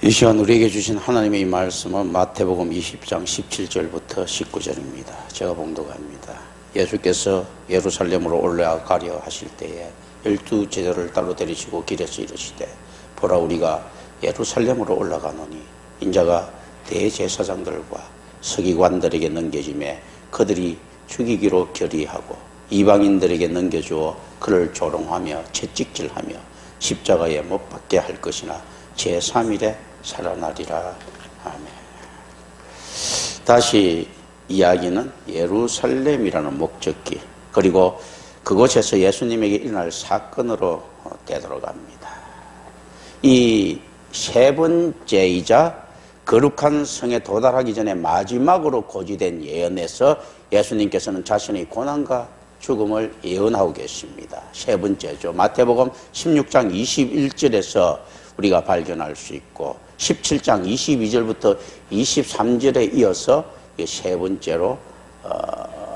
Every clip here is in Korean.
이 시간 우리에게 주신 하나님의 이 말씀은 마태복음 20장 17절부터 19절입니다. 제가 봉독합니다. 예수께서 예루살렘으로 올라가려 하실 때에 12 제자를 따로 데리시고 길에서 이르시되 보라 우리가 예루살렘으로 올라가노니 인자가 대제사장들과 서기관들에게 넘겨지매 그들이 죽이기로 결의하고 이방인들에게 넘겨주어 그를 조롱하며 채찍질하며 십자가에 못 박게 할 것이나 제3일에 살아나리라. 아멘. 다시 이야기는 예루살렘이라는 목적지 그리고 그곳에서 예수님에게 일어날 사건으로 되돌아갑니다. 이 세 번째이자 거룩한 성에 도달하기 전에 마지막으로 고지된 예언에서 예수님께서는 자신의 고난과 죽음을 예언하고 계십니다. 세 번째죠. 마태복음 16장 21절에서 우리가 발견할 수 있고 17장 22절부터 23절에 이어서 세 번째로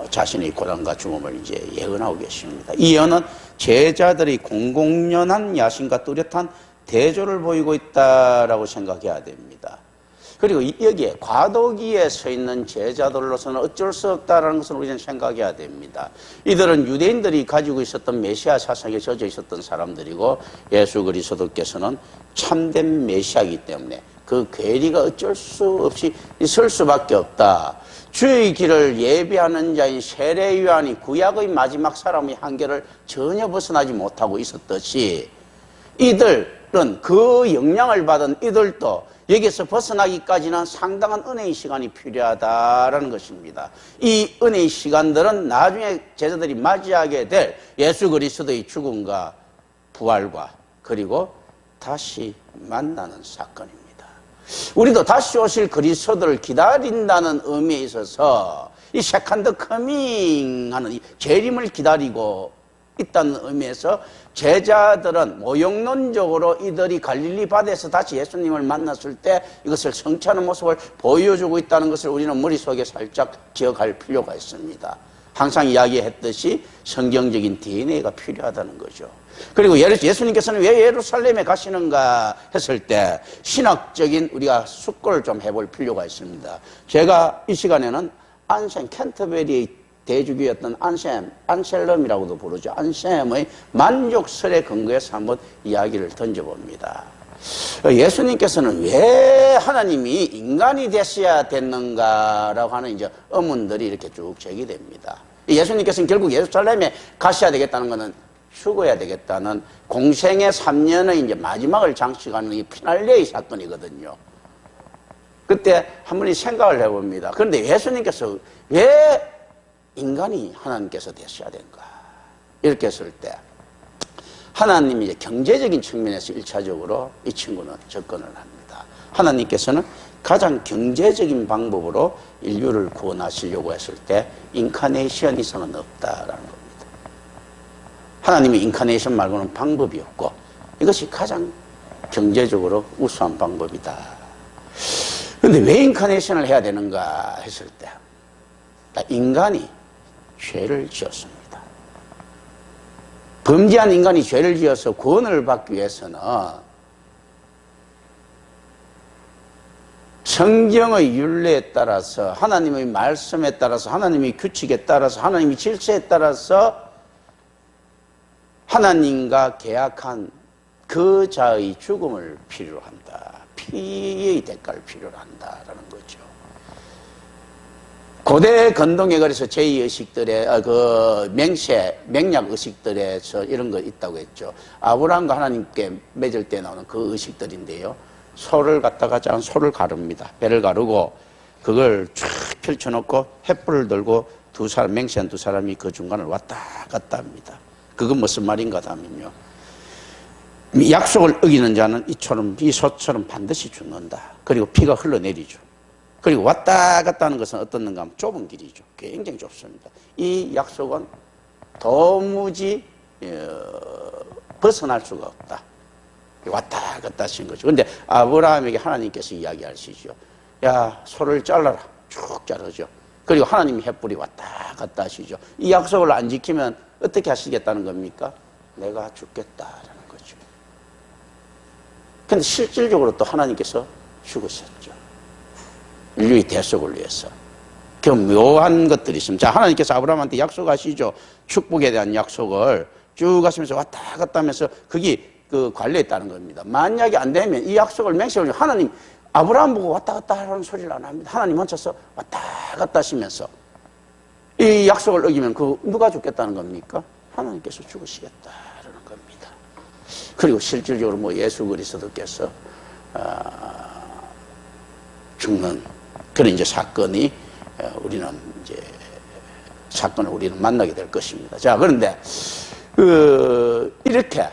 자신의 고난과 죽음을 이제 예언하고 계십니다. 이 예언은 제자들이 공공연한 야심과 뚜렷한 대조를 보이고 있다라고 생각해야 됩니다. 그리고 여기에 과도기에 서 있는 제자들로서는 어쩔 수 없다는 것을 우리는 생각해야 됩니다. 이들은 유대인들이 가지고 있었던 메시아 사상에 젖어 있었던 사람들이고 예수 그리스도께서는 참된 메시아이기 때문에 그 괴리가 어쩔 수 없이 있을 수밖에 없다. 주의 길을 예비하는 자인 세례 요한이 구약의 마지막 사람의 한계를 전혀 벗어나지 못하고 있었듯이 이들은 그 영향을 받은 이들도 여기서 벗어나기까지는 상당한 은혜의 시간이 필요하다라는 것입니다. 이 은혜의 시간들은 나중에 제자들이 맞이하게 될 예수 그리스도의 죽음과 부활과 그리고 다시 만나는 사건입니다. 우리도 다시 오실 그리스도를 기다린다는 의미에 있어서 이 세컨드 커밍 하는 이 재림을 기다리고 있다는 의미에서 제자들은 모형론적으로 이들이 갈릴리 바다에서 다시 예수님을 만났을 때 이것을 성취하는 모습을 보여주고 있다는 것을 우리는 머릿속에 살짝 기억할 필요가 있습니다. 항상 이야기했듯이 성경적인 DNA가 필요하다는 거죠. 그리고 예수님께서는 왜 예루살렘에 가시는가 했을 때 신학적인 우리가 숙고를 좀 해볼 필요가 있습니다. 제가 이 시간에는 안센 캔터베리의 대주교였던 안셀럼이라고도 부르죠. 안셈의 만족설에 근거해서 한번 이야기를 던져봅니다. 예수님께서는 왜 하나님이 인간이 되셔야 됐는가라고 하는 이제 의문들이 이렇게 쭉 제기됩니다. 예수님께서는 결국 예루살렘에 가셔야 되겠다는 것은 죽어야 되겠다는 공생의 3년의 이제 마지막을 장식하는 이 피날레의 사건이거든요. 그때 한번 생각을 해봅니다. 그런데 예수님께서 왜 인간이 하나님께서 되셔야 되는가? 이렇게 했을 때 하나님이 이제 경제적인 측면에서 1차적으로 이 친구는 접근을 합니다. 하나님께서는 가장 경제적인 방법으로 인류를 구원하시려고 했을 때 인카네이션이서는 없다라는 겁니다. 하나님이 인카네이션 말고는 방법이 없고 이것이 가장 경제적으로 우수한 방법이다. 그런데 왜 인카네이션을 해야 되는가 했을 때 인간이 죄를 지었습니다. 범죄한 인간이 죄를 지어서 구원을 받기 위해서는 성경의 율례에 따라서 하나님의 말씀에 따라서 하나님의 규칙에 따라서 하나님의 질서에 따라서 하나님과 계약한 그 자의 죽음을 필요로 한다. 피의 대가를 필요로 한다라는 거죠. 고대 건동에 그래서 제2의식들의 맹약 의식들에서 이런 거 있다고 했죠. 아브라함과 하나님께 맺을 때 나오는 그 의식들인데요. 소를 갖다가 소를 가릅니다. 배를 가르고 그걸 쫙 펼쳐놓고 횃불을 들고 맹세한 두 사람이 그 중간을 왔다 갔다 합니다. 그건 무슨 말인가 하면요. 약속을 어기는 자는 이 소처럼 반드시 죽는다. 그리고 피가 흘러내리죠. 그리고 왔다 갔다 하는 것은 어떻는가 하면 좁은 길이죠. 굉장히 좁습니다. 이 약속은 도무지 벗어날 수가 없다. 왔다 갔다 하신 거죠. 그런데 아브라함에게 하나님께서 이야기하시죠. 야, 소를 잘라라. 쭉 자르죠. 그리고 하나님이 횃불이 왔다 갔다 하시죠. 이 약속을 안 지키면 어떻게 하시겠다는 겁니까? 내가 죽겠다라는 거죠. 근데 실질적으로 또 하나님께서 죽으셨죠. 인류의 대속을 위해서. 그 묘한 것들이 있습니다. 자, 하나님께서 아브라함한테 약속하시죠. 축복에 대한 약속을 쭉 가시면서 왔다 갔다 하면서 그게 그 관리했다는 겁니다. 만약에 안 되면 이 약속을 맹세를 하나님 아브라함 보고 왔다 갔다 하라는 소리를 안 합니다. 하나님 혼자서 왔다 갔다 하시면서 이 약속을 어기면 그 누가 죽겠다는 겁니까? 하나님께서 죽으시겠다라는 겁니다. 그리고 실질적으로 뭐 예수 그리스도께서 죽는 그런 이제 사건이 우리는 이제 사건을 우리는 만나게 될 것입니다. 자, 그런데 이렇게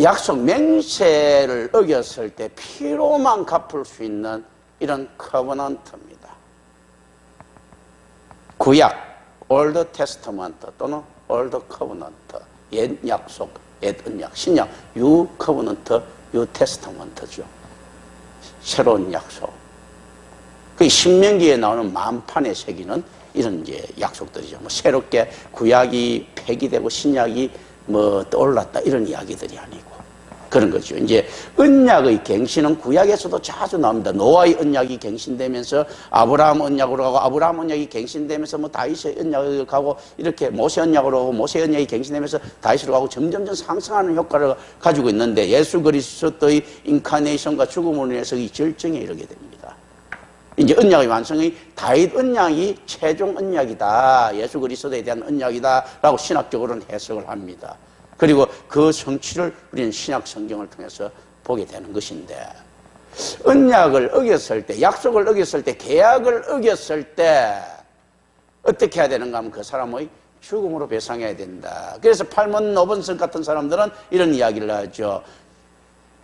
약속 맹세를 어겼을 때 피로만 갚을 수 있는 이런 커버넌트입니다. 구약 올드 테스터먼트 또는 올드 커버넌트, 옛 약속, 옛 언약, 신약 뉴 커버넌트, 뉴 테스터먼트죠. 새로운 약속. 그 신명기에 나오는 만판의 세기는 이런 이제 약속들이죠. 뭐 새롭게 구약이 폐기되고 신약이 뭐 떠올랐다 이런 이야기들이 아니고 그런 거죠. 이제 언약의 갱신은 구약에서도 자주 나옵니다. 노아의 언약이 갱신되면서 아브라함 언약으로 가고 아브라함 언약이 갱신되면서 뭐 다윗의 언약을 가고 이렇게 모세 언약으로 가고 모세 언약이 갱신되면서 다윗으로 가고 점점 상승하는 효과를 가지고 있는데 예수 그리스도의 인카네이션과 죽음으로 인해서 이 절정에 이르게 됩니다. 이제 언약의 완성이 다윗 언약이 최종 언약이다. 예수 그리스도에 대한 언약이다라고 신학적으로는 해석을 합니다. 그리고 그 성취를 우리는 신약 성경을 통해서 보게 되는 것인데 언약을 어겼을 때, 약속을 어겼을 때, 계약을 어겼을 때 어떻게 해야 되는가 하면 그 사람의 죽음으로 배상해야 된다. 그래서 팔몬 노번성 같은 사람들은 이런 이야기를 하죠.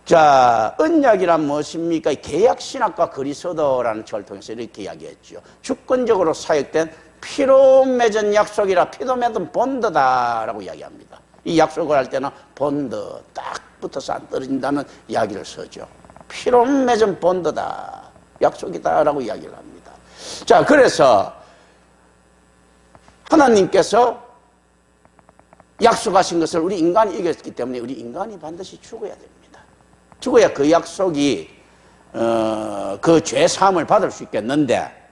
자, 언약이란 무엇입니까? 계약신학과 그리스도라는 책을 통해서 이렇게 이야기했죠. 주권적으로 사역된 피로 맺은 약속이라 피도 맺은 본드다라고 이야기합니다. 이 약속을 할 때는 본드 딱 붙어서 안 떨어진다는 이야기를 쓰죠. 피로 맺은 본드다, 약속이다라고 이야기를 합니다. 자, 그래서 하나님께서 약속하신 것을 우리 인간이 이겼기 때문에 우리 인간이 반드시 죽어야 됩니다. 죽어야 그 약속이 그 죄 사함을 받을 수 있겠는데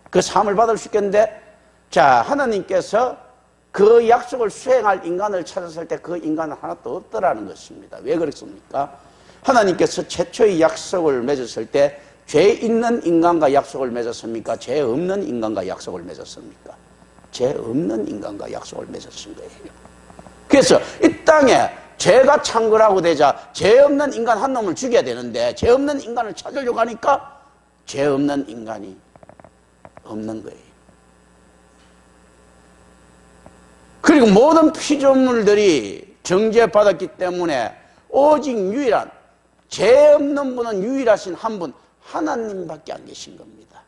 그 사함을 받을 수 있겠는데 자, 하나님께서 그 약속을 수행할 인간을 찾았을 때 그 인간은 하나도 없더라는 것입니다. 왜 그렇습니까? 하나님께서 최초의 약속을 맺었을 때 죄 있는 인간과 약속을 맺었습니까? 죄 없는 인간과 약속을 맺었습니까? 죄 없는 인간과 약속을 맺었은 거예요. 그래서 이 땅에 죄가 창궐하고 되자 죄 없는 인간 한 놈을 죽여야 되는데 죄 없는 인간을 찾으려고 하니까 죄 없는 인간이 없는 거예요. 그리고 모든 피조물들이 정죄받았기 때문에 오직 유일한 죄 없는 분은 유일하신 한 분 하나님밖에 안 계신 겁니다.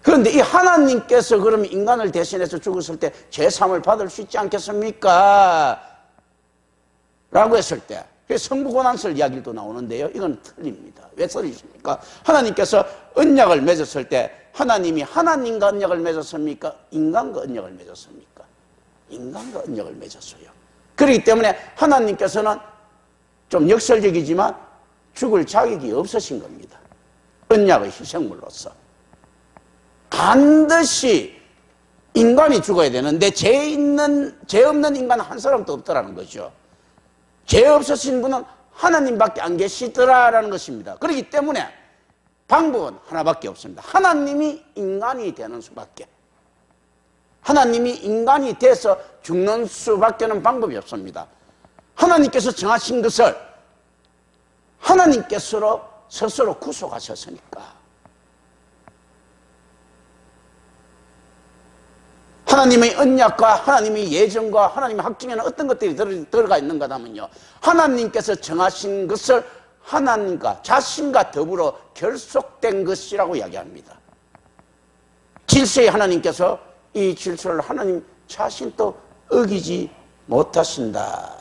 그런데 이 하나님께서 그러면 인간을 대신해서 죽었을 때 죄사함을 받을 수 있지 않겠습니까? 라고 했을 때 성부고난설 이야기도 나오는데요. 이건 틀립니다. 왜 틀리십니까? 하나님께서 언약을 맺었을 때 하나님이 하나님과 언약을 맺었습니까? 인간과 언약을 맺었습니까? 인간과 언약을 맺었어요. 그렇기 때문에 하나님께서는 좀 역설적이지만 죽을 자격이 없으신 겁니다. 언약의 희생물로서. 반드시 인간이 죽어야 되는데 죄 없는 인간 한 사람도 없더라는 거죠. 죄 없으신 분은 하나님밖에 안 계시더라라는 것입니다. 그렇기 때문에 방법은 하나밖에 없습니다. 하나님이 인간이 되는 수밖에. 하나님이 인간이 돼서 죽는 수밖에는 방법이 없습니다. 하나님께서 정하신 것을 하나님께서 스스로 구속하셨으니까. 하나님의 언약과 하나님의 예정과 하나님의 학중에는 어떤 것들이 들어가 있는가 하면요, 하나님께서 정하신 것을 하나님과 자신과 더불어 결속된 것이라고 이야기합니다. 질서의 하나님께서 이 질서를 하나님 자신도 어기지 못하신다.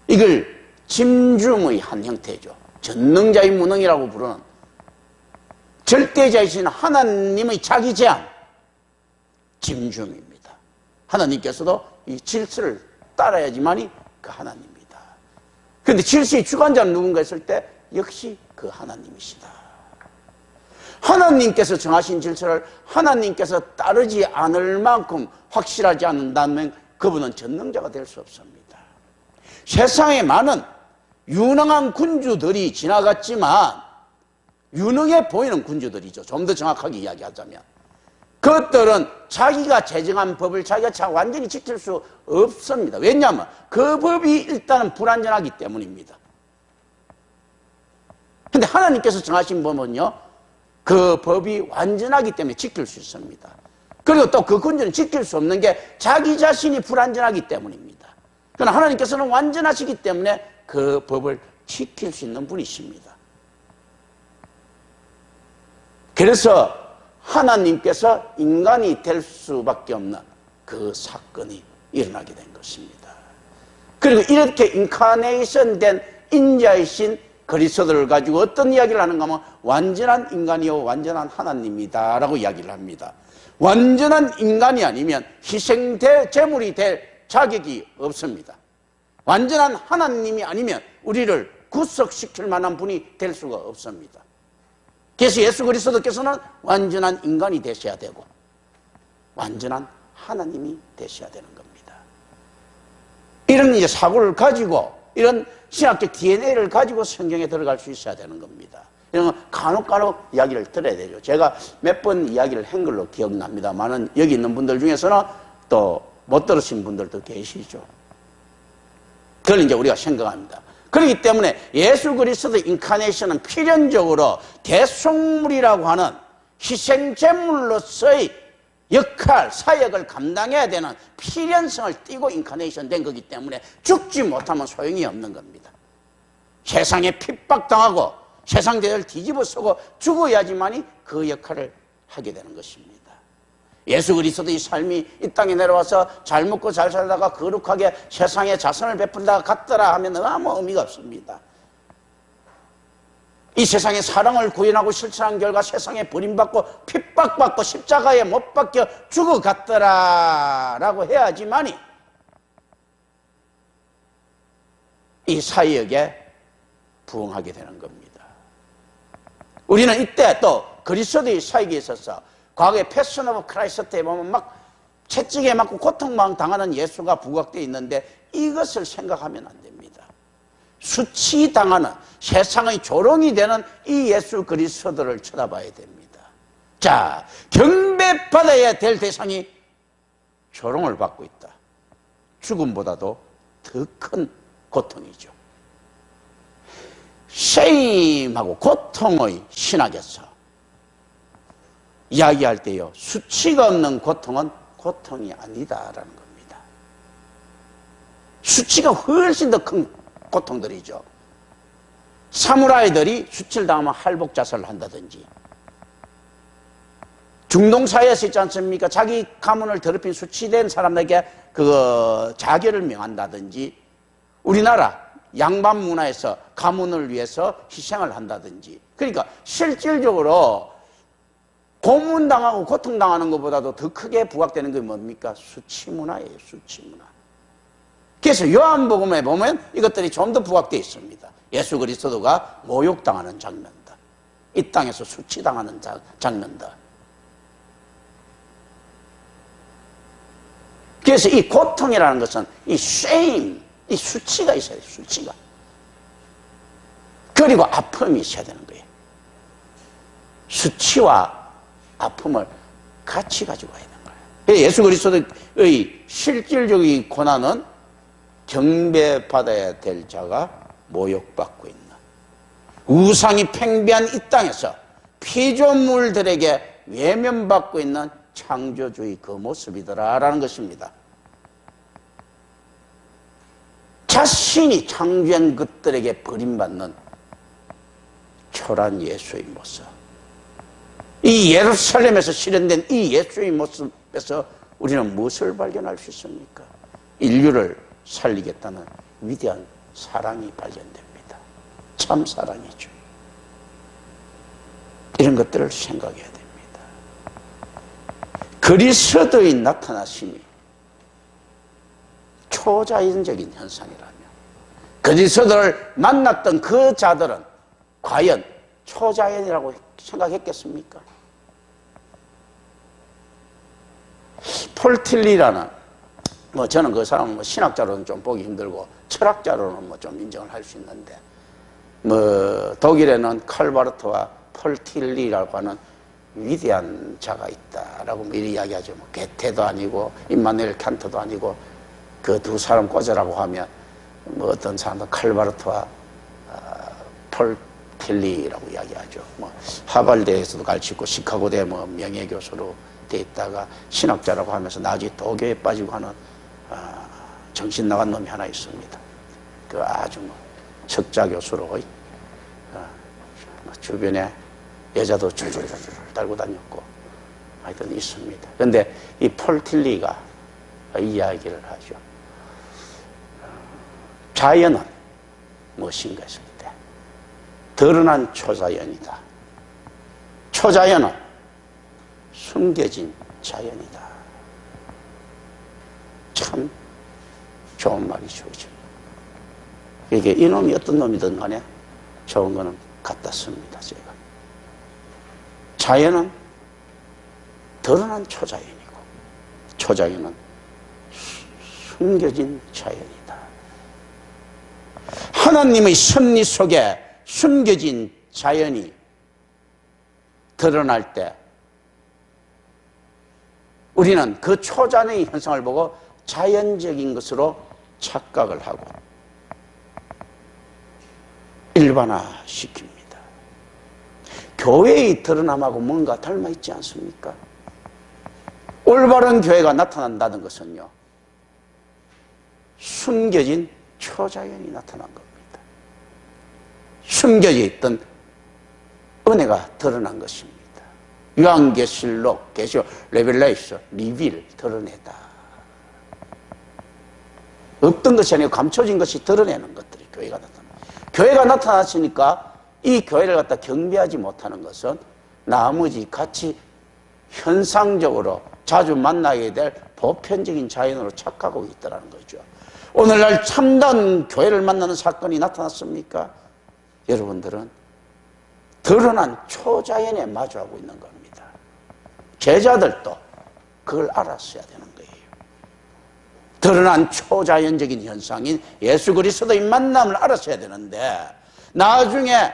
이걸 짐줌의 한 형태죠. 전능자의 무능이라고 부르는 절대자이신 하나님의 자기 제한, 짐줌입니다. 하나님께서도 이 질서를 따라야지만이 그 하나님이다. 그런데 질서의 주관자는 누군가 했을 때 역시 그 하나님이시다. 하나님께서 정하신 질서를 하나님께서 따르지 않을 만큼 확실하지 않는다면 그분은 전능자가 될 수 없습니다. 세상에 많은 유능한 군주들이 지나갔지만, 유능해 보이는 군주들이죠. 좀 더 정확하게 이야기하자면 그것들은 자기가 제정한 법을 자기가 완전히 지킬 수 없습니다. 왜냐하면 그 법이 일단은 불완전하기 때문입니다. 근데 하나님께서 정하신 법은요, 그 법이 완전하기 때문에 지킬 수 있습니다. 그리고 또 그 군주는 지킬 수 없는 게 자기 자신이 불완전하기 때문입니다. 그러나 하나님께서는 완전하시기 때문에 그 법을 지킬 수 있는 분이십니다. 그래서 하나님께서 인간이 될 수밖에 없는 그 사건이 일어나게 된 것입니다. 그리고 이렇게 인카네이션 된 인자이신 그리스도를 가지고 어떤 이야기를 하는가 하면 완전한 인간이요 완전한 하나님이다 라고 이야기를 합니다. 완전한 인간이 아니면 희생될 제물이 될 자격이 없습니다. 완전한 하나님이 아니면 우리를 구속시킬 만한 분이 될 수가 없습니다. 그래서 예수 그리스도께서는 완전한 인간이 되셔야 되고 완전한 하나님이 되셔야 되는 겁니다. 이런 이제 사고를 가지고 이런 신학적 DNA를 가지고 성경에 들어갈 수 있어야 되는 겁니다. 이런 간혹 이야기를 들어야 되죠. 제가 몇 번 이야기를 한 걸로 기억납니다만은 여기 있는 분들 중에서는 또 못 들으신 분들도 계시죠. 그걸 이제 우리가 생각합니다. 그렇기 때문에 예수 그리스도 인카네이션은 필연적으로 대속물이라고 하는 희생제물로서의 역할, 사역을 감당해야 되는 필연성을 띠고 인카네이션 된 거기 때문에 죽지 못하면 소용이 없는 겁니다. 세상에 핍박당하고 세상 대를 뒤집어 쓰고 죽어야지만이 그 역할을 하게 되는 것입니다. 예수 그리스도의 삶이 이 땅에 내려와서 잘 먹고 잘 살다가 거룩하게 세상에 자선을 베푼다가 갔더라 하면 아무 의미가 없습니다. 이 세상에 사랑을 구현하고 실천한 결과 세상에 버림받고 핍박받고 십자가에 못 박혀 죽어갔더라 라고 해야지만이 이 사역에 부응하게 되는 겁니다. 우리는 이때 또 그리스도의 사역에 있어서 과거에 패션 오브 크라이스트에 보면 막 채찍에 맞고 고통만 당하는 예수가 부각되어 있는데 이것을 생각하면 안 됩니다. 수치당하는 세상의 조롱이 되는 이 예수 그리스도를 쳐다봐야 됩니다. 자, 경배받아야 될 대상이 조롱을 받고 있다. 죽음보다도 더 큰 고통이죠. 쉐임하고 고통의 신학에서 이야기할 때요, 수치가 없는 고통은 고통이 아니다라는 겁니다. 수치가 훨씬 더 큰 고통들이죠. 사무라이들이 수치를 당하면 할복 자살을 한다든지, 중동사회에서 있지 않습니까? 자기 가문을 더럽힌 수치된 사람에게 그 자결을 명한다든지, 우리나라 양반 문화에서 가문을 위해서 희생을 한다든지, 그러니까 실질적으로 고문당하고 고통당하는 것보다도 더 크게 부각되는 게 뭡니까? 수치문화예요. 수치문화. 그래서 요한복음에 보면 이것들이 좀 더 부각되어 있습니다. 예수 그리스도가 모욕당하는 장면들, 이 땅에서 수치당하는 장면들. 그래서 이 고통이라는 것은 이 shame, 이 수치가 있어야 돼요. 수치가. 그리고 아픔이 있어야 되는 거예요. 수치와 아픔을 같이 가지고 가야 되는 거예요. 예수 그리스도의 실질적인 고난은 경배받아야 될 자가 모욕받고 있는, 우상이 팽배한 이 땅에서 피조물들에게 외면받고 있는 창조주의 그 모습이더라라는 것입니다. 자신이 창조한 것들에게 버림받는 초라한 예수의 모습, 이 예루살렘에서 실현된 이 예수의 모습에서 우리는 무엇을 발견할 수 있습니까? 인류를 살리겠다는 위대한 사랑이 발견됩니다. 참 사랑이죠. 이런 것들을 생각해야 됩니다. 그리스도의 나타나심이 초자연적인 현상이라면 그리스도를 만났던 그 자들은 과연 초자연이라고 생각했겠습니까? 폴틸리라는 저는 그 사람은 신학자로는 좀 보기 힘들고 철학자로는 좀 인정을 할 수 있는데 독일에는 칼바르트와 폴틸리라고 하는 위대한 자가 있다라고 이렇게 이야기하죠. 게테도 아니고 임마누엘 칸트도 아니고 그 두 사람 꽂으라고 하면 어떤 사람은 칼바르트와 폴틸리라고 이야기하죠. 하발대에서도 가르치고 시카고대 명예교수로 돼 있다가 신학자라고 하면서 나중에 도교에 빠지고 하는 정신 나간 놈이 하나 있습니다. 그 아주 석자 교수로 주변에 여자도 줄줄 달고 다녔고 하여튼 있습니다. 그런데 이 폴틸리가 이야기를 하죠. 자연은 무엇인가 했을 때 드러난 초자연이다. 초자연은 숨겨진 자연이다. 참 좋은 말이죠. 이게 이놈이 어떤 놈이든 간에 좋은 거는 갖다 씁니다. 제가 자연은 드러난 초자연이고 초자연은 숨겨진 자연이다. 하나님의 섭리 속에 숨겨진 자연이 드러날 때 우리는 그 초자연의 현상을 보고 자연적인 것으로 착각을 하고 일반화시킵니다. 교회의 드러남하고 뭔가 닮아 있지 않습니까? 올바른 교회가 나타난다는 것은요, 숨겨진 초자연이 나타난 겁니다. 숨겨져 있던 은혜가 드러난 것입니다. 요한계시록, 계시록, 레벨레이션, 리빌, 드러내다. 없던 것이 아니고 감춰진 것이 드러내는 것들이 교회가 나타납니다. 교회가 나타났으니까 이 교회를 갖다 경배하지 못하는 것은 나머지 같이 현상적으로 자주 만나게 될 보편적인 자연으로 착각하고 있다는 거죠. 오늘날 참다운 교회를 만나는 사건이 나타났습니까? 여러분들은 드러난 초자연에 마주하고 있는 겁니다. 제자들도 그걸 알았어야 되는 거예요. 드러난 초자연적인 현상인 예수 그리스도의 만남을 알았어야 되는데 나중에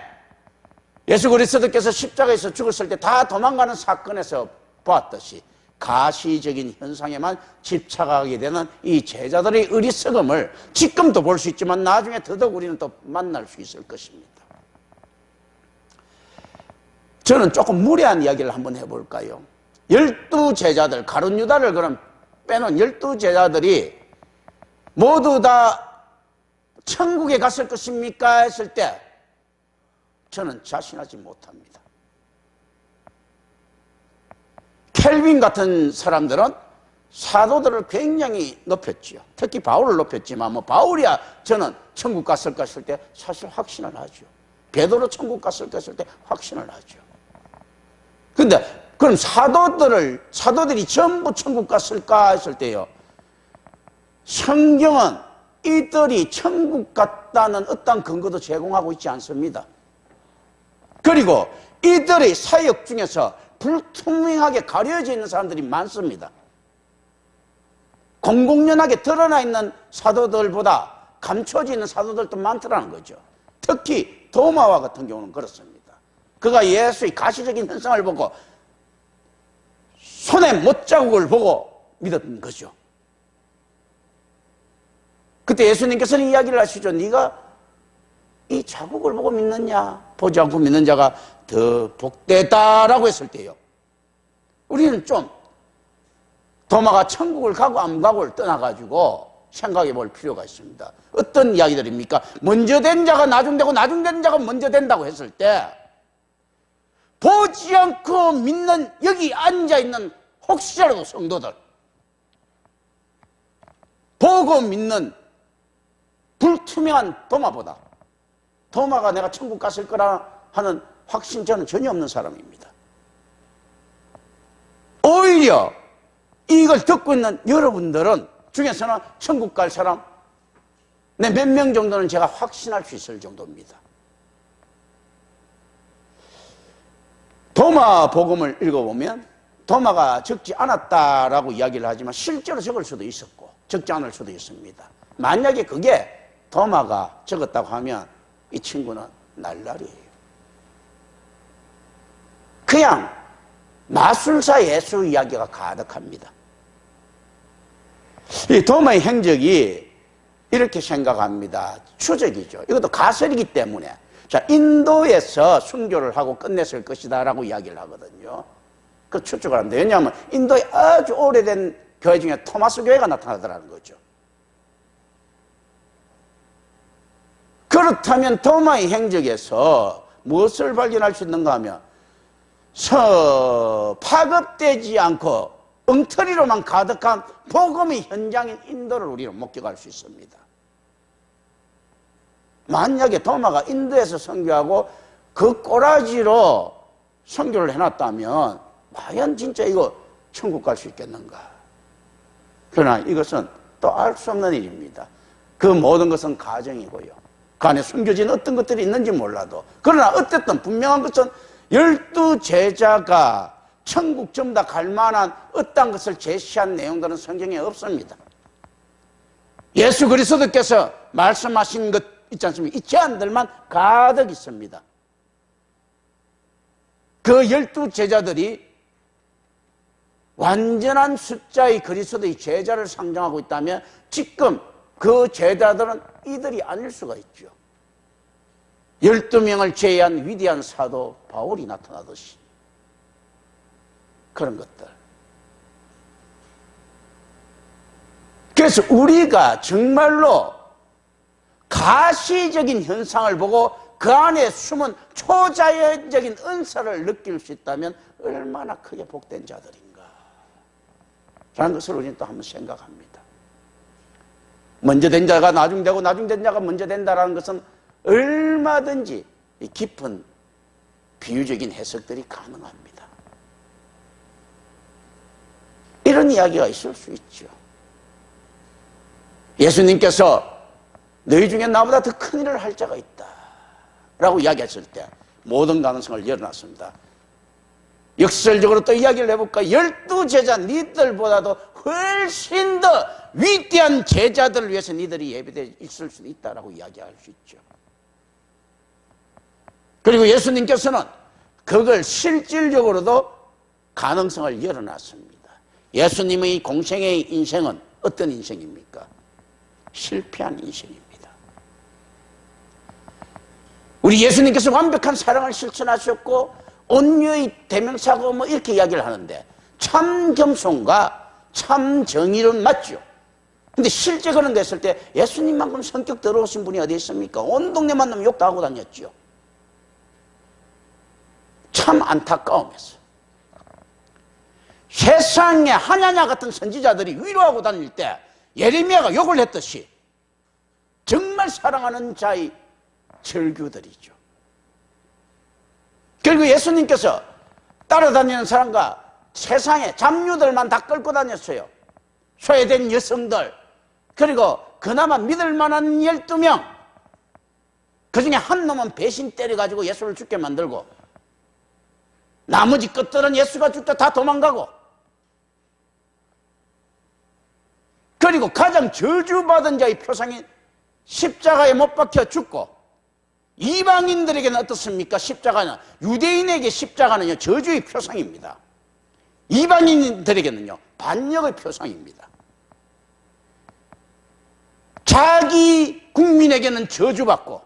예수 그리스도께서 십자가에서 죽었을 때 다 도망가는 사건에서 보았듯이 가시적인 현상에만 집착하게 되는 이 제자들의 어리석음을 지금도 볼 수 있지만 나중에 더더욱 우리는 또 만날 수 있을 것입니다. 저는 조금 무례한 이야기를 한번 해볼까요? 12제자들, 가룟 유다를 그럼 빼놓은 12제자들이 모두 다 천국에 갔을 것입니까? 했을 때 저는 자신하지 못합니다. 켈빈 같은 사람들은 사도들을 굉장히 높였죠. 특히 바울을 높였지만 바울이야 저는 천국 갔을 까 했을 때 사실 확신을 하죠. 베드로 천국 갔을 까 했을 때 확신을 하죠. 근데 그럼 사도들이 전부 천국 갔을까 했을 때요, 성경은 이들이 천국 갔다는 어떤 근거도 제공하고 있지 않습니다. 그리고 이들의 사역 중에서 불투명하게 가려져 있는 사람들이 많습니다. 공공연하게 드러나 있는 사도들보다 감춰져 있는 사도들도 많더라는 거죠. 특히 도마와 같은 경우는 그렇습니다. 그가 예수의 가시적인 현상을 보고 손에 못자국을 보고 믿었던 거죠. 그때 예수님께서는 이야기를 하시죠. 네가 이 자국을 보고 믿느냐, 보지 않고 믿는 자가 더 복되다라고 했을 때요, 우리는 좀 도마가 천국을 가고 안 가고를 떠나가지고 생각해 볼 필요가 있습니다. 어떤 이야기들입니까? 먼저 된 자가 나중되고 나중된 자가 먼저 된다고 했을 때 보지 않고 믿는 여기 앉아있는 혹시라도 성도들, 보고 믿는 불투명한 도마보다 도마가 내가 천국 갔을 거라 하는 확신 저는 전혀 없는 사람입니다. 오히려 이걸 듣고 있는 여러분들은 중에서는 천국 갈 사람 네, 몇 명 정도는 제가 확신할 수 있을 정도입니다. 도마 복음을 읽어보면 도마가 적지 않았다라고 이야기를 하지만 실제로 적을 수도 있었고 적지 않을 수도 있습니다. 만약에 그게 도마가 적었다고 하면 이 친구는 날라리예요. 그냥 마술사 예수 이야기가 가득합니다. 이 도마의 행적이 이렇게 생각합니다. 추적이죠. 이것도 가설이기 때문에 자, 인도에서 순교를 하고 끝냈을 것이다 라고 이야기를 하거든요. 그 추측을 합니다. 왜냐하면 인도에 아주 오래된 교회 중에 토마스 교회가 나타나더라는 거죠. 그렇다면 도마의 행적에서 무엇을 발견할 수 있는가 하면 파급되지 않고 엉터리로만 가득한 복음의 현장인 인도를 우리는 목격할 수 있습니다. 만약에 도마가 인도에서 선교하고 그 꼬라지로 선교를 해놨다면 과연 진짜 이거 천국 갈 수 있겠는가? 그러나 이것은 또 알 수 없는 일입니다. 그 모든 것은 가정이고요. 그 안에 숨겨진 어떤 것들이 있는지 몰라도 그러나 어쨌든 분명한 것은 12 제자가 천국 전부 다 갈 만한 어떤 것을 제시한 내용들은 성경에 없습니다. 예수 그리스도께서 말씀하신 것 있지 않습니까? 이 제안들만 가득 있습니다. 그 12 제자들이 완전한 숫자의 그리스도의 제자를 상정하고 있다면 지금 그 제자들은 이들이 아닐 수가 있죠. 12명을 제외한 위대한 사도 바울이 나타나듯이 그런 것들. 그래서 우리가 정말로 가시적인 현상을 보고 그 안에 숨은 초자연적인 은사를 느낄 수 있다면 얼마나 크게 복된 자들인가 라는 것을 우리는 또 한번 생각합니다. 먼저 된 자가 나중되고 나중된 자가 먼저 된다는 것은 얼마든지 깊은 비유적인 해석들이 가능합니다. 이런 이야기가 있을 수 있죠. 예수님께서 너희 중에 나보다 더 큰 일을 할 자가 있다 라고 이야기했을 때 모든 가능성을 열어놨습니다. 역설적으로 또 이야기를 해볼까? 12 제자 니들보다도 훨씬 더 위대한 제자들을 위해서 니들이 예배되어 있을 수 있다라고 이야기할 수 있죠. 그리고 예수님께서는 그걸 실질적으로도 가능성을 열어놨습니다. 예수님의 공생의 인생은 어떤 인생입니까? 실패한 인생입니다. 우리 예수님께서 완벽한 사랑을 실천하셨고 온유의 대명사고 뭐 이렇게 이야기를 하는데 참 겸손과 참 정의로운 맞죠. 근데 실제 그런 거 했을 때 예수님만큼 성격 더러우신 분이 어디 있습니까? 온 동네 만나면 욕도 하고 다녔죠. 참 안타까움에서 세상에 하나냐 같은 선지자들이 위로하고 다닐 때 예레미야가 욕을 했듯이 정말 사랑하는 자의 절규들이죠. 결국 예수님께서 따라다니는 사람과 세상에 잡류들만 다 끌고 다녔어요. 소외된 여성들, 그리고 그나마 믿을 만한 12명, 그 중에 한 놈은 배신 때려가지고 예수를 죽게 만들고 나머지 것들은 예수가 죽다 다 도망가고, 그리고 가장 저주받은 자의 표상인 십자가에 못 박혀 죽고, 이방인들에게는 어떻습니까? 십자가는, 유대인에게 십자가는요 저주의 표상입니다. 이방인들에게는요 반역의 표상입니다. 자기 국민에게는 저주받고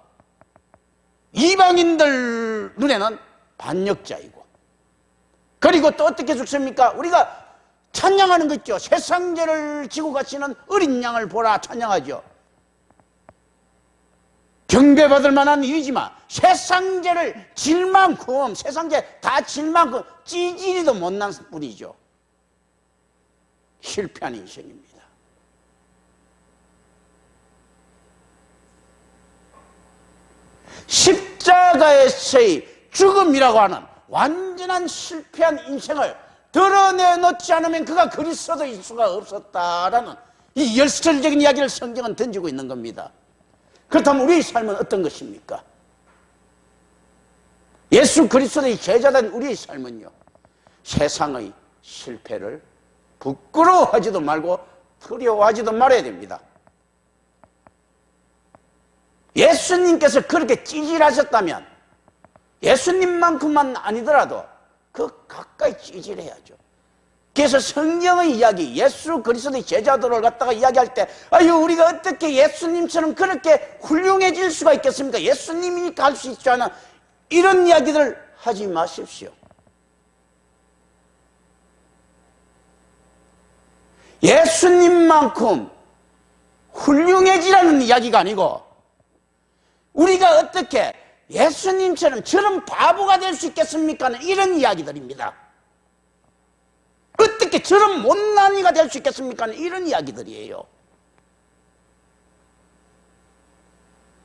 이방인들 눈에는 반역자이고, 그리고 또 어떻게 죽습니까? 우리가 찬양하는 거 있죠. 세상죄를 지고 가시는 어린 양을 보라 찬양하죠. 경배받을 만한 일이지만 세상죄를 질 만큼, 세상죄 다 질 만큼 찌질이도 못난 분이죠. 실패한 인생입니다. 십자가에서의 죽음이라고 하는 완전한 실패한 인생을 드러내놓지 않으면 그가 그리스도일 수가 없었다라는 이 열설적인 이야기를 성경은 던지고 있는 겁니다. 그렇다면 우리의 삶은 어떤 것입니까? 예수 그리스도의 제자된 우리의 삶은요, 세상의 실패를 부끄러워하지도 말고 두려워하지도 말아야 됩니다. 예수님께서 그렇게 찌질하셨다면 예수님만큼만 아니더라도 그 가까이 찌질해야죠. 그래서 성경의 이야기, 예수 그리스도의 제자들을 갖다가 이야기할 때, 아유, 우리가 어떻게 예수님처럼 그렇게 훌륭해질 수가 있겠습니까? 예수님이니까 할 수 있지 않아. 이런 이야기들 하지 마십시오. 예수님만큼 훌륭해지라는 이야기가 아니고, 우리가 어떻게 예수님처럼 저런 바보가 될 수 있겠습니까? 이런 이야기들입니다. 어떻게 저런 못난이가 될 수 있겠습니까? 이런 이야기들이에요.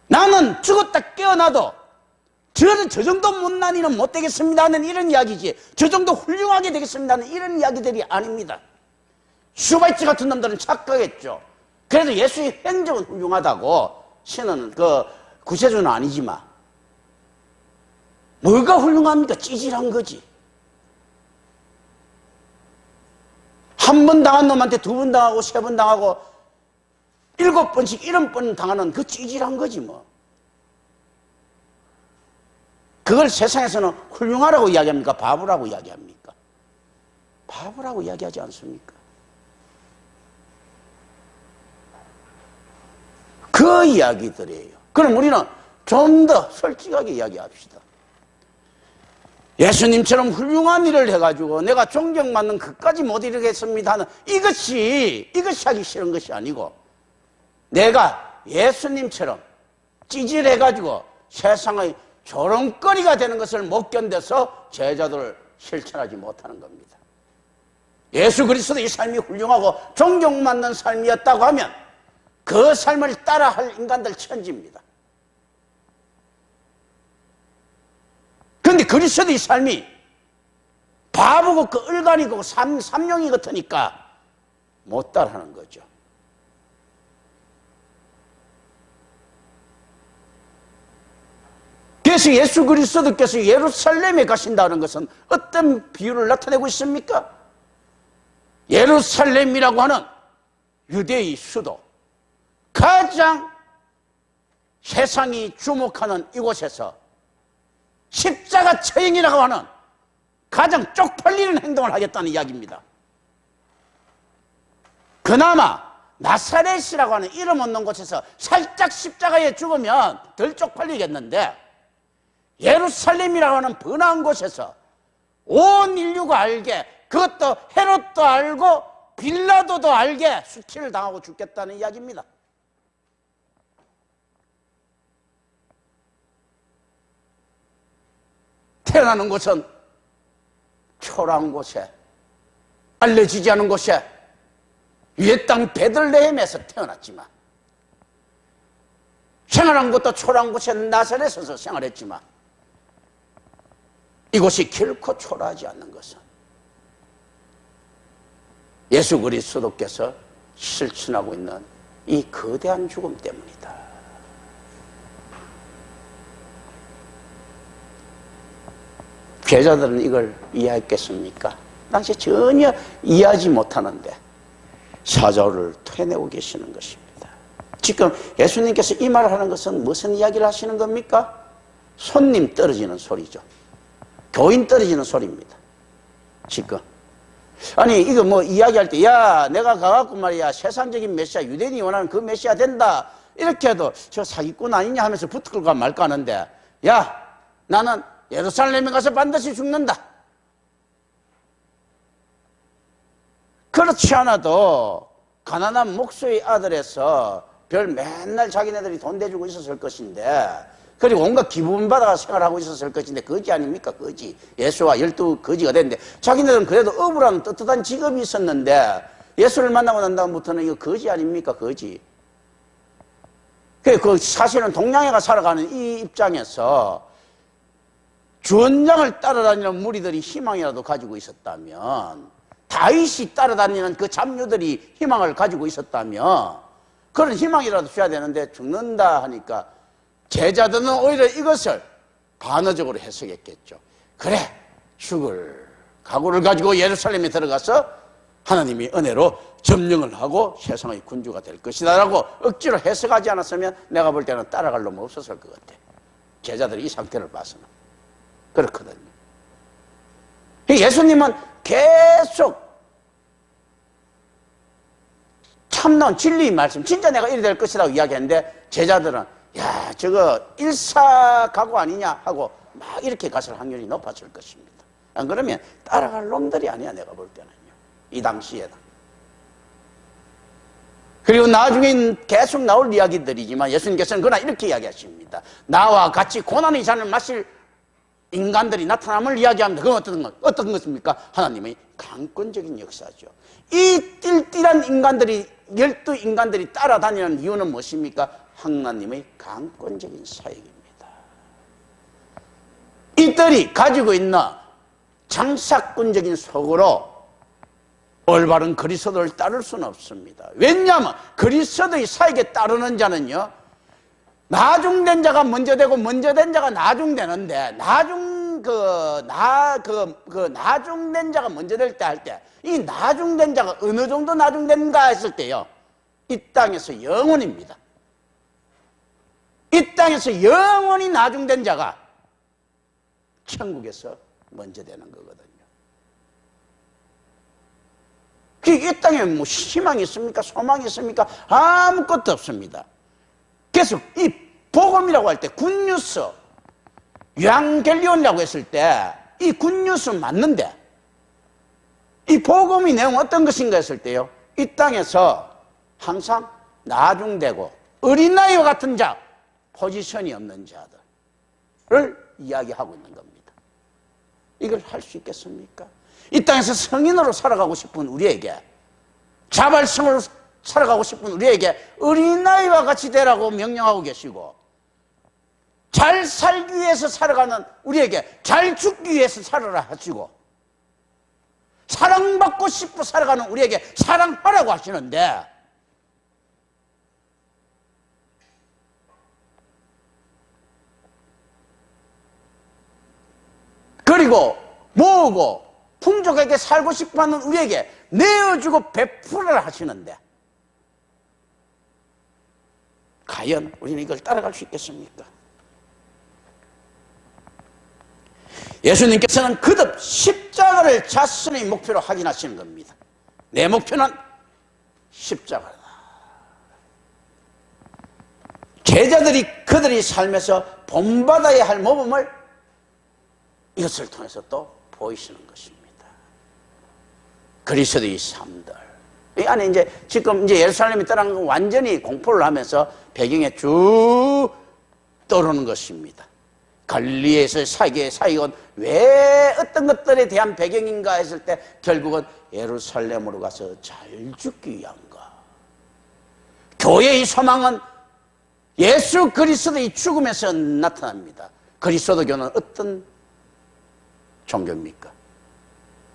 나는 죽었다 깨어나도 저 정도 못난이는 못 되겠습니다는 이런 이야기지, 저 정도 훌륭하게 되겠습니다는 이런 이야기들이 아닙니다. 슈바이츠 같은 놈들은 착각했죠. 그래도 예수의 행적은 훌륭하다고 신은 그 구세주는 아니지만 뭐가 훌륭합니까? 찌질한 거지. 한 번 당한 놈한테 두 번 당하고 세 번 당하고 7번씩 70번 당하는 그 찌질한 거지 뭐. 그걸 세상에서는 훌륭하라고 이야기합니까? 바보라고 이야기합니까? 바보라고 이야기하지 않습니까? 그 이야기들이에요. 그럼 우리는 좀 더 솔직하게 이야기합시다. 예수님처럼 훌륭한 일을 해가지고 내가 존경받는 그까지 못 이루겠습니다 하는 이것이 하기 싫은 것이 아니고, 내가 예수님처럼 찌질해가지고 세상의 조롱거리가 되는 것을 못 견뎌서 제자들을 실천하지 못하는 겁니다. 예수 그리스도의 삶이 훌륭하고 존경받는 삶이었다고 하면 그 삶을 따라할 인간들 천지입니다. 그런데 그리스도의 삶이 바보고 그 을간이고 삼룡이 같으니까 못 따라하는 거죠. 그래서 예수 그리스도께서 예루살렘에 가신다는 것은 어떤 비유를 나타내고 있습니까? 예루살렘이라고 하는 유대의 수도, 가장 세상이 주목하는 이곳에서 십자가 처형이라고 하는 가장 쪽팔리는 행동을 하겠다는 이야기입니다. 그나마 나사렛이라고 하는 이름 없는 곳에서 살짝 십자가에 죽으면 덜 쪽팔리겠는데, 예루살렘이라고 하는 번화한 곳에서 온 인류가 알게, 그것도 헤롯도 알고 빌라도도 알게 수치를 당하고 죽겠다는 이야기입니다. 태어나는 곳은 초라한 곳에, 알려지지 않은 곳에, 위의 땅 베들레헴에서 태어났지만, 생활한 곳도 초라한 곳에 나사렛에서 생활했지만, 이곳이 결코 초라하지 않는 것은 예수 그리스도께서 실천하고 있는 이 거대한 죽음 때문이다. 제자들은 이걸 이해했겠습니까? 당시 전혀 이해하지 못하는데 사자를 토해내고 계시는 것입니다. 지금 예수님께서 이 말을 하는 것은 무슨 이야기를 하시는 겁니까? 손님 떨어지는 소리죠. 교인 떨어지는 소리입니다. 지금. 아니, 이거 뭐 이야기할 때, 야, 내가 가갖고 말이야, 세상적인 메시아, 유대인이 원하는 그 메시아 된다. 이렇게 해도 저 사기꾼 아니냐 하면서 붙을까 말까 하는데, 야, 나는 예루살렘에 가서 반드시 죽는다. 그렇지 않아도 가난한 목수의 아들에서 별 맨날 자기네들이 돈 대주고 있었을 것인데, 그리고 온갖 기분 받아가 생활하고 있었을 것인데, 거지 아닙니까? 거지. 예수와 12 거지가 됐는데, 자기네들은 그래도 어부라는 떳떳한 직업이 있었는데, 예수를 만나고 난 다음부터는 이거 거지 아닙니까? 거지. 그 사실은 동양에가 살아가는 이 입장에서 주원장을 따라다니는 무리들이 희망이라도 가지고 있었다면 다윗이 따라다니는 그 잡류들이 희망을 가지고 있었다면 그런 희망이라도 줘야 되는데 죽는다 하니까 제자들은 오히려 이것을 반어적으로 해석했겠죠. 그래, 죽을 각오를 가지고 예루살렘에 들어가서 하나님이 은혜로 점령을 하고 세상의 군주가 될 것이다 라고 억지로 해석하지 않았으면 내가 볼 때는 따라갈 놈 없었을 것 같아. 제자들이 이 상태를 봐서는. 그렇거든요. 예수님은 계속 참나온 진리의 말씀, 진짜 내가 이리 될 것이라고 이야기했는데 제자들은 야, 저거 일사각오 아니냐 하고 막 이렇게 갔을 확률이 높아질 것입니다. 안 그러면 따라갈 놈들이 아니야, 내가 볼 때는요. 이 당시에는. 그리고 나중에 계속 나올 이야기들이지만 예수님께서는 그러나 이렇게 이야기하십니다. 나와 같이 고난의 잔을 마실 인간들이 나타남을 이야기합니다. 그건 어떤 것입니까? 하나님의 강권적인 역사죠. 이 띨띨한 인간들이, 12인간들이 따라다니는 이유는 무엇입니까? 하나님의 강권적인 사역입니다. 이들이 가지고 있는 장사꾼적인 속으로 올바른 그리스도를 따를 수는 없습니다. 왜냐하면 그리스도의 사역에 따르는 자는요, 나중된 자가 먼저 되고 먼저 된 자가 나중되는데 나중된 자가 먼저 될 때 할 때 이 나중된 자가 어느 정도 나중된가 했을 때요, 이 땅에서 영원입니다. 이 땅에서 영원히 나중된 자가 천국에서 먼저 되는 거거든요. 이 땅에 뭐 희망이 있습니까? 소망이 있습니까? 아무것도 없습니다. 그래서 이 복음이라고 할 때 굿뉴스, 유앙겔리온이라고 했을 때 이 굿뉴스 맞는데 이 복음의 내용은 어떤 것인가 했을 때요, 이 땅에서 항상 나중되고 어린아이와 같은 자, 포지션이 없는 자들을 이야기하고 있는 겁니다. 이걸 할 수 있겠습니까? 이 땅에서 성인으로 살아가고 싶은 우리에게, 자발성으로 살아가고 싶은 우리에게 어린아이와 같이 되라고 명령하고 계시고, 잘 살기 위해서 살아가는 우리에게 잘 죽기 위해서 살아라 하시고, 사랑받고 싶어 살아가는 우리에게 사랑하라고 하시는데, 그리고 모으고 풍족하게 살고 싶어하는 우리에게 내어주고 베풀어라 하시는데, 과연 우리는 이걸 따라갈 수 있겠습니까? 예수님께서는 거듭 십자가를 자신의 목표로 확인하시는 겁니다. 내 목표는 십자가다. 제자들이 그들이 삶에서 본받아야 할 모범을 이것을 통해서 또 보이시는 것입니다. 그리스도의 삶들. 이 안에 지금 예루살렘이 떠난 건 완전히 공포를 하면서 배경에 쭉 떠오르는 것입니다. 갈릴리에서 사역은 왜 어떤 것들에 대한 배경인가 했을 때 결국은 예루살렘으로 가서 잘 죽기 위한가. 교회의 소망은 예수 그리스도의 죽음에서 나타납니다. 그리스도교는 어떤 종교입니까?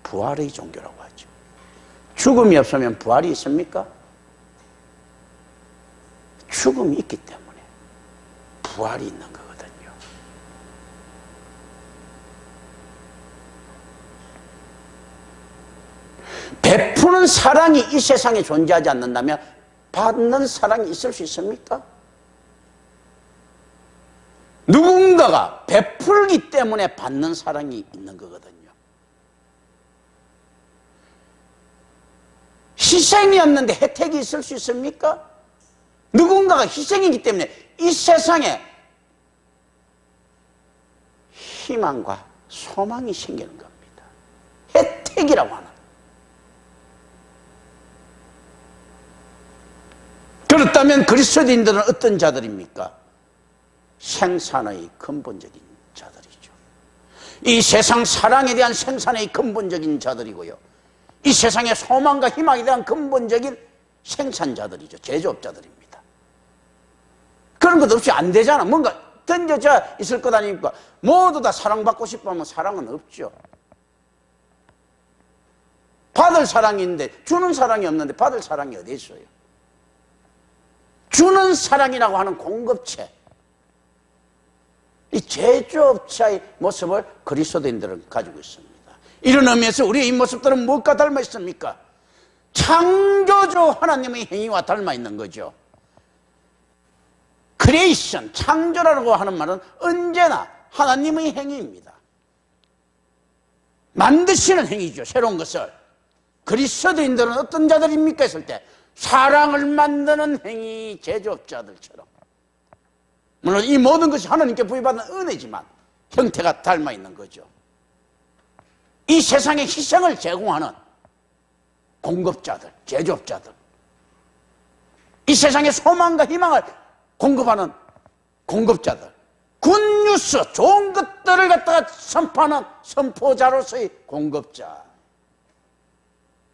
부활의 종교라고 하죠. 죽음이 없으면 부활이 있습니까? 죽음이 있기 때문에 부활이 있는 거거든요. 베푸는 사랑이 이 세상에 존재하지 않는다면 받는 사랑이 있을 수 있습니까? 누군가가 베풀기 때문에 받는 사랑이 있는 거거든요. 희생이 없는데 혜택이 있을 수 있습니까? 누군가가 희생이기 때문에 이 세상에 희망과 소망이 생기는 겁니다. 혜택이라고 하는. 그렇다면 그리스도인들은 어떤 자들입니까? 생산의 근본적인 자들이죠. 이 세상 사랑에 대한 생산의 근본적인 자들이고요, 이 세상의 소망과 희망에 대한 근본적인 생산자들이죠. 제조업자들입니다. 그런 것 없이 안 되잖아. 뭔가 던져져 있을 것 아닙니까? 모두 다 사랑받고 싶어 하면 사랑은 없죠. 받을 사랑이 있는데 주는 사랑이 없는데 받을 사랑이 어디 있어요? 주는 사랑이라고 하는 공급체, 이 제조업자의 모습을 그리스도인들은 가지고 있습니다. 이런 의미에서 우리의 이 모습들은 무엇과 닮아 있습니까? 창조주 하나님의 행위와 닮아 있는 거죠. 크리에이션, 창조라고 하는 말은 언제나 하나님의 행위입니다. 만드시는 행위죠, 새로운 것을. 그리스도인들은 어떤 자들입니까 했을 때 사랑을 만드는 행위 제조업자들처럼. 물론 이 모든 것이 하나님께 부여받은 은혜지만 형태가 닮아 있는 거죠. 이 세상에 희생을 제공하는 공급자들, 제조업자들, 이 세상에 소망과 희망을 공급하는 공급자들, 굿뉴스, 좋은 것들을 갖다가 선포하는 선포자로서의 공급자,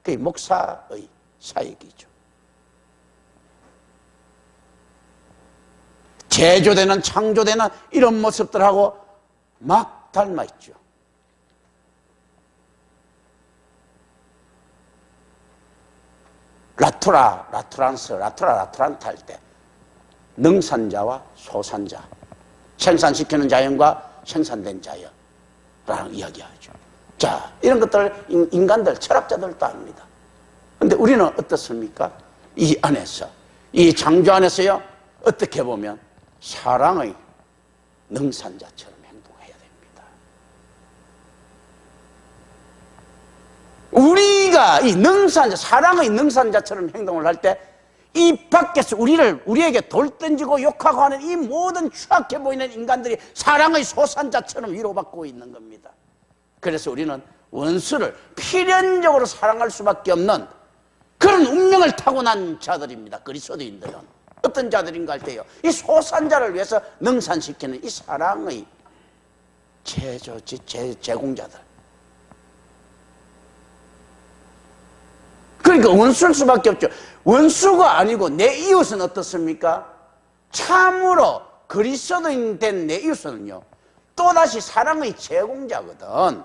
그게 목사의 사역이죠. 제조되는, 창조되는 이런 모습들하고 막 닮아있죠. 라투란타 할 때 능산자와 소산자, 생산시키는 자연과 생산된 자연이라는 이야기하죠. 자, 이런 것들 인간들, 철학자들도 압니다. 그런데 우리는 어떻습니까? 이 안에서, 이 창조 안에서요, 어떻게 보면 사랑의 능산자처럼 행동해야 됩니다. 우리가 이 능산자, 사랑의 능산자처럼 행동을 할 때 이 밖에서 우리에게 돌 던지고 욕하고 하는 이 모든 추악해 보이는 인간들이 사랑의 소산자처럼 위로받고 있는 겁니다. 그래서 우리는 원수를 필연적으로 사랑할 수밖에 없는 그런 운명을 타고난 자들입니다. 그리스도인들은 어떤 자들인가 할 때요, 이 소산자를 위해서 능산시키는 이 사랑의 제공자들. 그러니까 원수일 수밖에 없죠. 원수가 아니고 내 이웃은 어떻습니까? 참으로 그리스도인 된 내 이웃은요, 또다시 사랑의 제공자거든.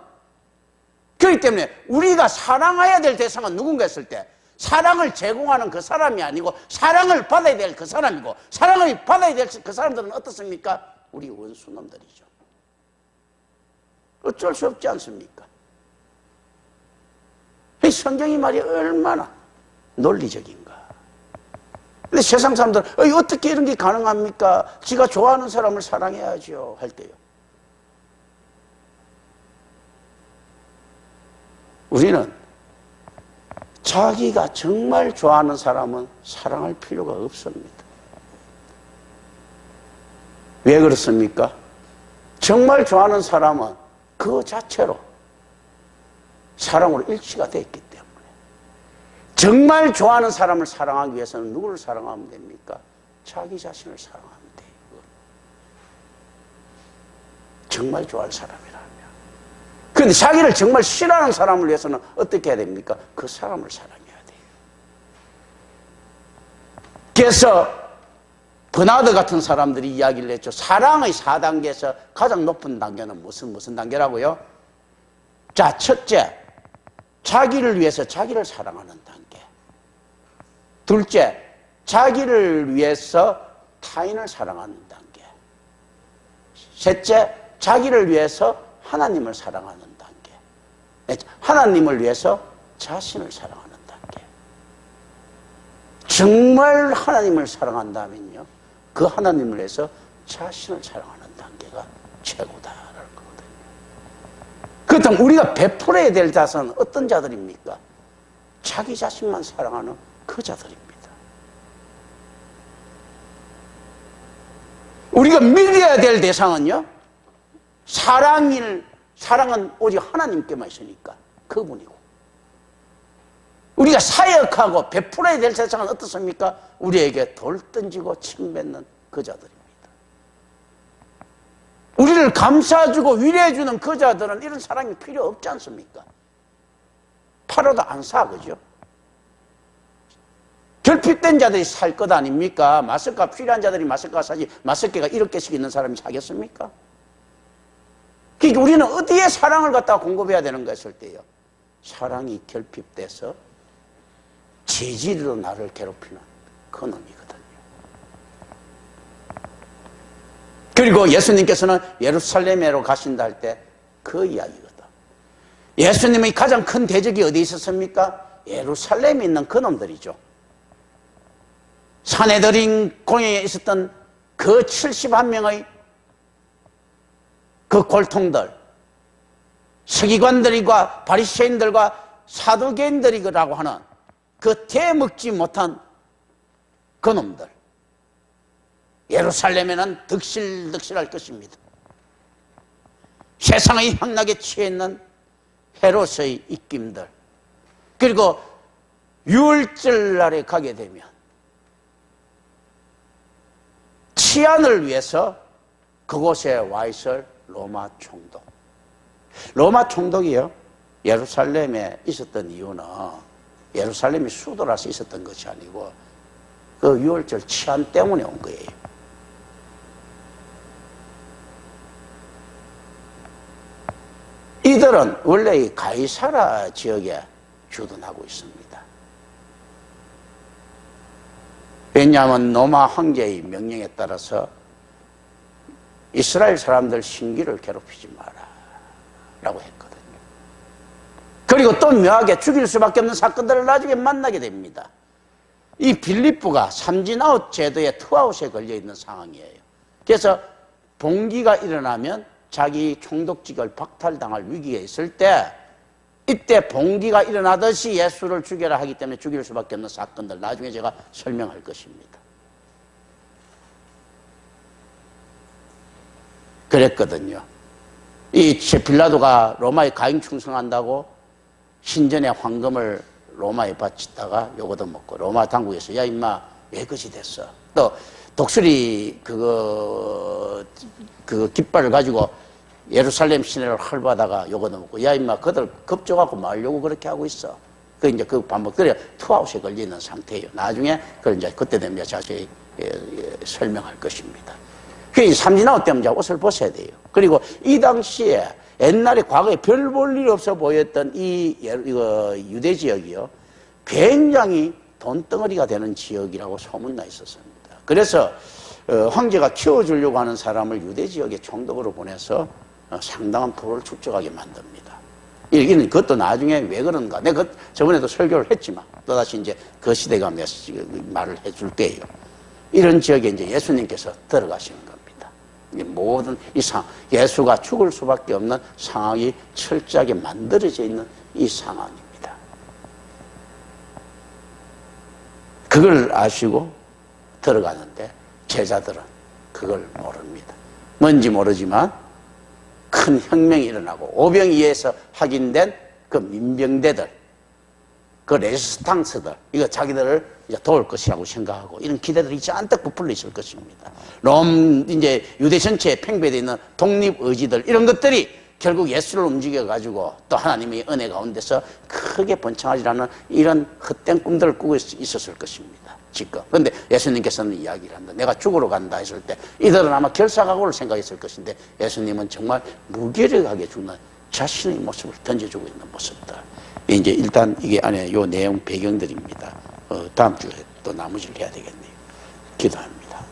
그렇기 때문에 우리가 사랑해야 될 대상은 누군가 했을 때 사랑을 제공하는 그 사람이 아니고 사랑을 받아야 될 그 사람이고, 사랑을 받아야 될 그 사람들은 어떻습니까? 우리 원수놈들이죠. 어쩔 수 없지 않습니까? 이 성경이 말이 얼마나 논리적인가. 근데 세상 사람들은 어떻게 이런 게 가능합니까? 지가 좋아하는 사람을 사랑해야죠 할 때요, 우리는 자기가 정말 좋아하는 사람은 사랑할 필요가 없습니다. 왜 그렇습니까? 정말 좋아하는 사람은 그 자체로 사랑으로 일치가 됐기 때문에. 정말 좋아하는 사람을 사랑하기 위해서는 누구를 사랑하면 됩니까? 자기 자신을 사랑하면 돼요. 정말 좋아할 사람이라면. 그런데 자기를 정말 싫어하는 사람을 위해서는 어떻게 해야 됩니까? 그 사람을 사랑해야 돼요. 그래서 버나드 같은 사람들이 이야기를 했죠. 사랑의 4단계에서 가장 높은 단계는 무슨 단계라고요? 자, 첫째, 자기를 위해서 자기를 사랑하는 단계. 둘째, 자기를 위해서 타인을 사랑하는 단계. 셋째, 자기를 위해서 하나님을 사랑하는 단계. 넷째, 하나님을 위해서 자신을 사랑하는 단계. 정말 하나님을 사랑한다면요, 그 하나님을 위해서 자신을 사랑하는 단계가 최고다. 그렇다면 우리가 베풀어야 될 자들은 어떤 자들입니까? 자기 자신만 사랑하는 그 자들입니다. 우리가 믿어야 될 대상은요, 사랑은 오직 하나님께만 있으니까 그분이고, 우리가 사역하고 베풀어야 될 대상은 어떻습니까? 우리에게 돌 던지고 침 뱉는 그 자들입니다. 우리를 감싸주고 위로해주는 그 자들은 이런 사랑이 필요 없지 않습니까? 팔아도 안 사, 그죠? 결핍된 자들이 살 것 아닙니까? 마스크가 필요한 자들이 마스크가 사지, 마스크가 1억 개씩 있는 사람이 사겠습니까? 그러니까 우리는 어디에 사랑을 갖다가 공급해야 되는가 했을 때요, 사랑이 결핍돼서 지지리로 나를 괴롭히는 그놈이거든요. 그리고 예수님께서는 예루살렘으로 가신다 할 때 그 이야기거든. 예수님의 가장 큰 대적이 어디 있었습니까? 예루살렘에 있는 그놈들이죠. 산헤드린 공회에 있었던 그 71명의 그 골통들, 서기관들과 바리새인들과 사두개인들이라고 하는 그 대먹지 못한 그놈들. 예루살렘에는 득실득실할 것입니다. 세상의 향락에 취해 있는 헤롯의 입김들, 그리고 유월절 날에 가게 되면 치안을 위해서 그곳에 와 있을 로마 총독. 로마 총독이요, 예루살렘에 있었던 이유는 예루살렘이 수도라서 있었던 것이 아니고 그 유월절 치안 때문에 온 거예요. 이들은 원래 이 가이사라 지역에 주둔하고 있습니다. 왜냐하면 로마 황제의 명령에 따라서 이스라엘 사람들 신기를 괴롭히지 마라 라고 했거든요. 그리고 또 묘하게 죽일 수밖에 없는 사건들을 나중에 만나게 됩니다. 이 빌립보가 삼진아웃 제도의 투아웃에 걸려있는 상황이에요. 그래서 봉기가 일어나면 자기 총독직을 박탈당할 위기에 있을 때, 이때 봉기가 일어나듯이 예수를 죽여라 하기 때문에 죽일 수밖에 없는 사건들, 나중에 제가 설명할 것입니다. 그랬거든요. 이 빌라도가 로마에 가인 충성한다고 신전의 황금을 로마에 바치다가 요거도 먹고, 로마 당국에서 야 임마 왜 그지 됐어. 또 독수리 그 깃발을 가지고 예루살렘 시내를 헐바다가 요거도 먹고, 야 임마 그들 급조갖고 말려고 그렇게 하고 있어. 그 이제 그 반복, 그래 투아웃에 걸려 있는 상태예요. 나중에 그걸 이제 그때 되면 자세히 설명할 것입니다. 그 삼진아웃 때문에 옷을 벗어야 돼요. 그리고 이 당시에 옛날에 과거에 별 볼 일 없어 보였던 이 유대 지역이요, 굉장히 돈덩어리가 되는 지역이라고 소문나 있었습니다. 그래서 황제가 키워주려고 하는 사람을 유대 지역에 총독으로 보내서 상당한 부를 축적하게 만듭니다. 이는 그것도 나중에 왜 그런가, 내가 저번에도 설교를 했지만 또다시 이제 그 시대가 말을 해줄 때예요. 이런 지역에 이제 예수님께서 들어가시는 겁니다. 모든 이 상황, 예수가 죽을 수밖에 없는 상황이 철저하게 만들어져 있는 이 상황입니다. 그걸 아시고 들어가는데 제자들은 그걸 모릅니다. 뭔지 모르지만 큰 혁명이 일어나고 오병이어에서 확인된 그 민병대들, 그 레지스탕스들, 이거 자기들을 이제 도울 것이라고 생각하고 이런 기대들이 잔뜩 부풀려 있을 것입니다. 이제 유대 전체에 팽배되어 있는 독립의지들, 이런 것들이 결국 예수를 움직여가지고 또 하나님의 은혜 가운데서 크게 번창하지 않는 이런 헛된 꿈들을 꾸고 있었을 것입니다. 지금. 그런데 예수님께서는 이야기를 한다. 내가 죽으러 간다 했을 때 이들은 아마 결사각오를 생각했을 것인데 예수님은 정말 무기력하게 죽는 자신의 모습을 던져주고 있는 모습들. 이제 일단 이게 안에 요 내용 배경들입니다. 다음 주에 또 나머지를 해야 되겠네요. 기도합니다.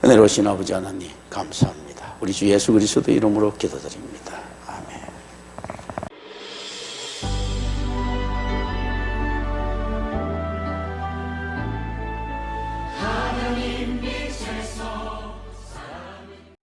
은혜로우신 아버지 하나님 감사합니다. 우리 주 예수 그리스도 이름으로 기도드립니다. 아멘. 하나님